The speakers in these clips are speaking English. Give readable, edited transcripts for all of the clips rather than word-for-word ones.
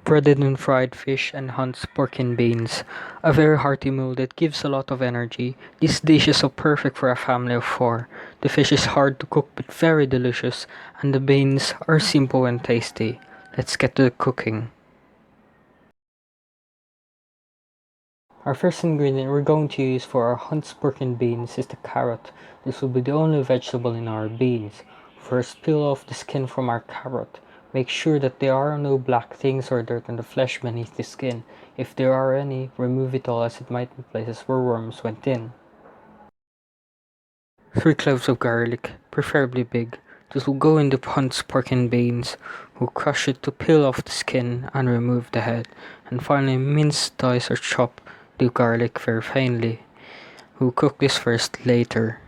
Breaded and fried fish and Hunt's pork and beans. A very hearty meal that gives a lot of energy. This dish is so perfect for a family of four. The fish is hard to cook but very delicious, and the beans are simple and tasty. Let's get to the cooking. Our first ingredient we're going to use for our Hunt's pork and beans is the carrot. This will be the only vegetable in our beans. First, peel off the skin from our carrot. Make sure that there are no black things or dirt on the flesh beneath the skin. If there are any, remove it all, as it might be places where worms went in. 3 cloves of garlic, preferably big. This will go in the Hunt's pork and beans. We'll crush it to peel off the skin and remove the head. And finally, mince, dice or chop the garlic very finely. We'll cook this first later.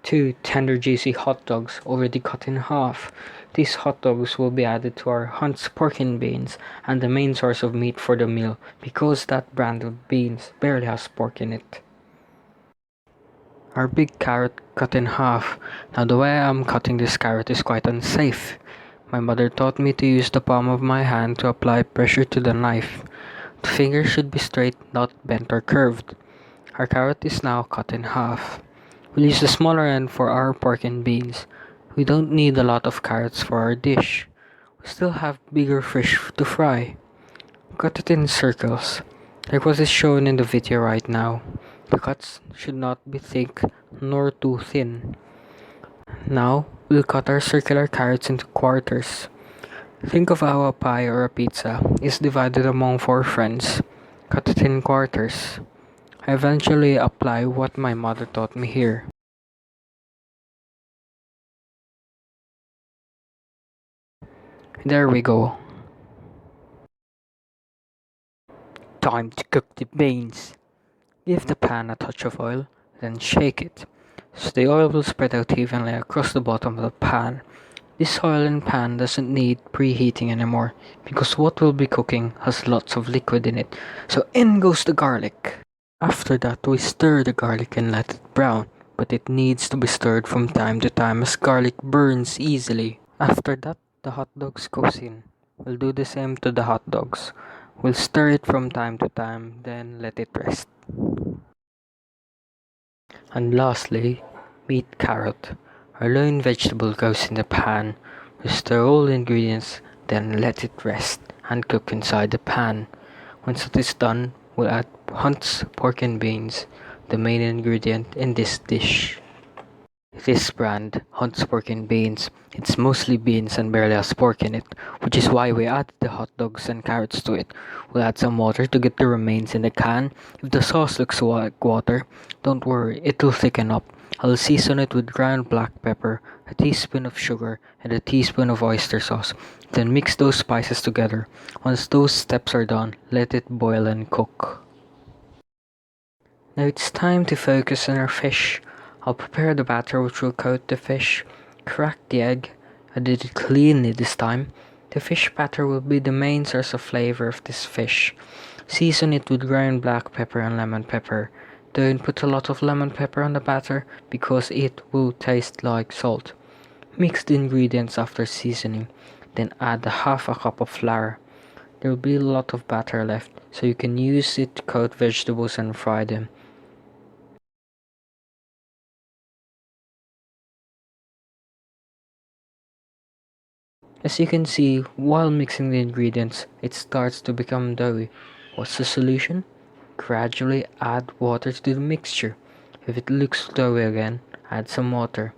2 tender juicy hot dogs already cut in half. These hot dogs will be added to our Hunt's pork and beans and the main source of meat for the meal, because that brand of beans barely has pork in it. Our big carrot cut in half. Now the way I'm cutting this carrot is quite unsafe. My mother taught me to use the palm of my hand to apply pressure to the knife. The fingers should be straight, not bent or curved. Our carrot is now cut in half. We'll use the smaller end for our pork and beans. We don't need a lot of carrots for our dish. We still have bigger fish to fry. Cut it in circles, like what is shown in the video right now. The cuts should not be thick nor too thin. Now, we'll cut our circular carrots into quarters. Think of how a pie or a pizza is divided among 4 friends. Cut it in quarters. I eventually apply what my mother taught me here. There we go. Time to cook the beans. Give the pan a touch of oil, then shake it, so the oil will spread out evenly across the bottom of the pan. This oil and pan doesn't need preheating anymore, because what we'll be cooking has lots of liquid in it, so in goes the garlic. After that, we stir the garlic and let it brown, but it needs to be stirred from time to time as garlic burns easily. After that, the hot dogs goes in. We'll do the same to the hot dogs. We'll stir it from time to time, then let it rest. And lastly, meat carrot. Our lone vegetable goes in the pan. We stir all the ingredients, then let it rest and cook inside the pan. Once it is done, we'll add Hunt's pork and beans, the main ingredient in this dish. This brand, Hunt's pork and beans, it's mostly beans and barely has pork in it, which is why we added the hot dogs and carrots to it. We'll add some water to get the remains in the can. If the sauce looks like water, don't worry, it'll thicken up. I'll season it with ground black pepper, a teaspoon of sugar, and a teaspoon of oyster sauce. Then mix those spices together. Once those steps are done, let it boil and cook. Now it's time to focus on our fish. I'll prepare the batter which will coat the fish. Crack the egg. I did it cleanly this time. The fish batter will be the main source of flavor of this fish. Season it with ground black pepper and lemon pepper. Don't put a lot of lemon pepper on the batter because it will taste like salt. Mix the ingredients after seasoning. Then add half a cup of flour. There will be a lot of batter left, so you can use it to coat vegetables and fry them. As you can see, while mixing the ingredients, it starts to become doughy. What's the solution? Gradually add water to the mixture. If it looks doughy again, add some water.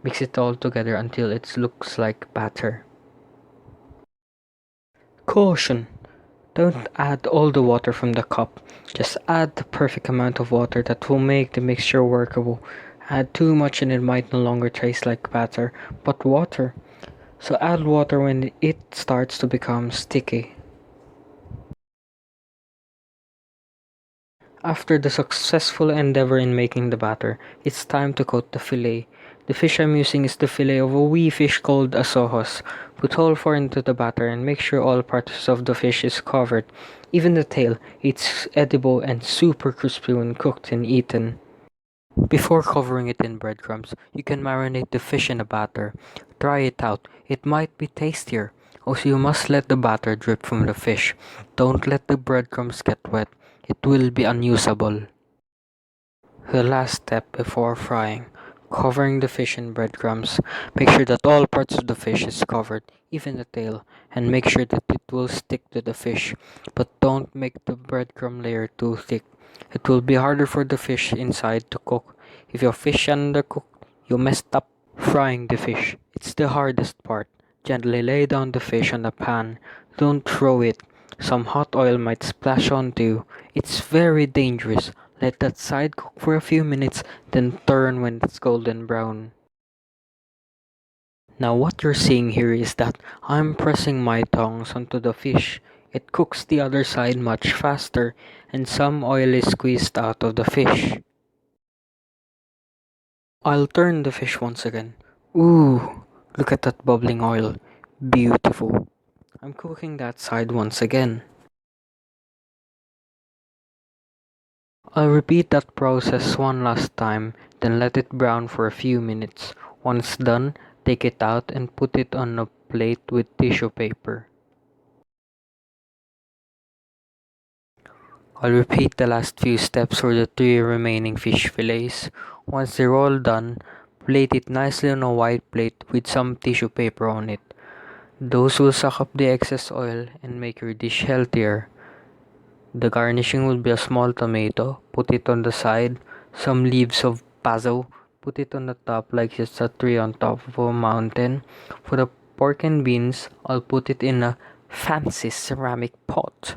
Mix it all together until it looks like batter. Caution! Don't add all the water from the cup. Just add the perfect amount of water that will make the mixture workable. Add too much and it might no longer taste like batter, but water. So add water when it starts to become sticky. After the successful endeavor in making the batter, it's time to coat the fillet. The fish I'm using is the fillet of a wee fish called asohos. Put all 4 into the batter and make sure all parts of the fish is covered. Even the tail, it's edible and super crispy when cooked and eaten. Before covering it in breadcrumbs, you can marinate the fish in a batter. Try it out, it might be tastier. Also, you must let the batter drip from the fish. Don't let the breadcrumbs get wet. It will be unusable. The last step before frying, covering the fish in breadcrumbs. Make sure that all parts of the fish is covered, even the tail, and make sure that it will stick to the fish. But don't make the breadcrumb layer too thick. It will be harder for the fish inside to cook. If your fish undercooked, you messed up. Frying the fish. It's the hardest part. Gently lay down the fish on the pan. Don't throw it. Some hot oil might splash onto you. It's very dangerous. Let that side cook for a few minutes, then turn when it's golden brown. Now what you're seeing here is that I'm pressing my tongs onto the fish. It cooks the other side much faster, and some oil is squeezed out of the fish. I'll turn the fish once again. Ooh, look at that bubbling oil. Beautiful. I'm cooking that side once again. I'll repeat that process one last time, then let it brown for a few minutes. Once done, take it out and put it on a plate with tissue paper. I'll repeat the last few steps for the 3 remaining fish fillets. Once they're all done, plate it nicely on a white plate with some tissue paper on it. Those will suck up the excess oil and make your dish healthier. The garnishing will be a small tomato, put it on the side, some leaves of basil, put it on the top like it's a tree on top of a mountain. For the pork and beans, I'll put it in a fancy ceramic pot.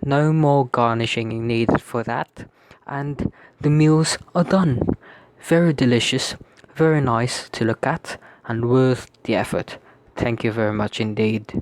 No more garnishing needed for that, and the meals are done. Very delicious, very nice to look at, and worth the effort. Thank you very much indeed.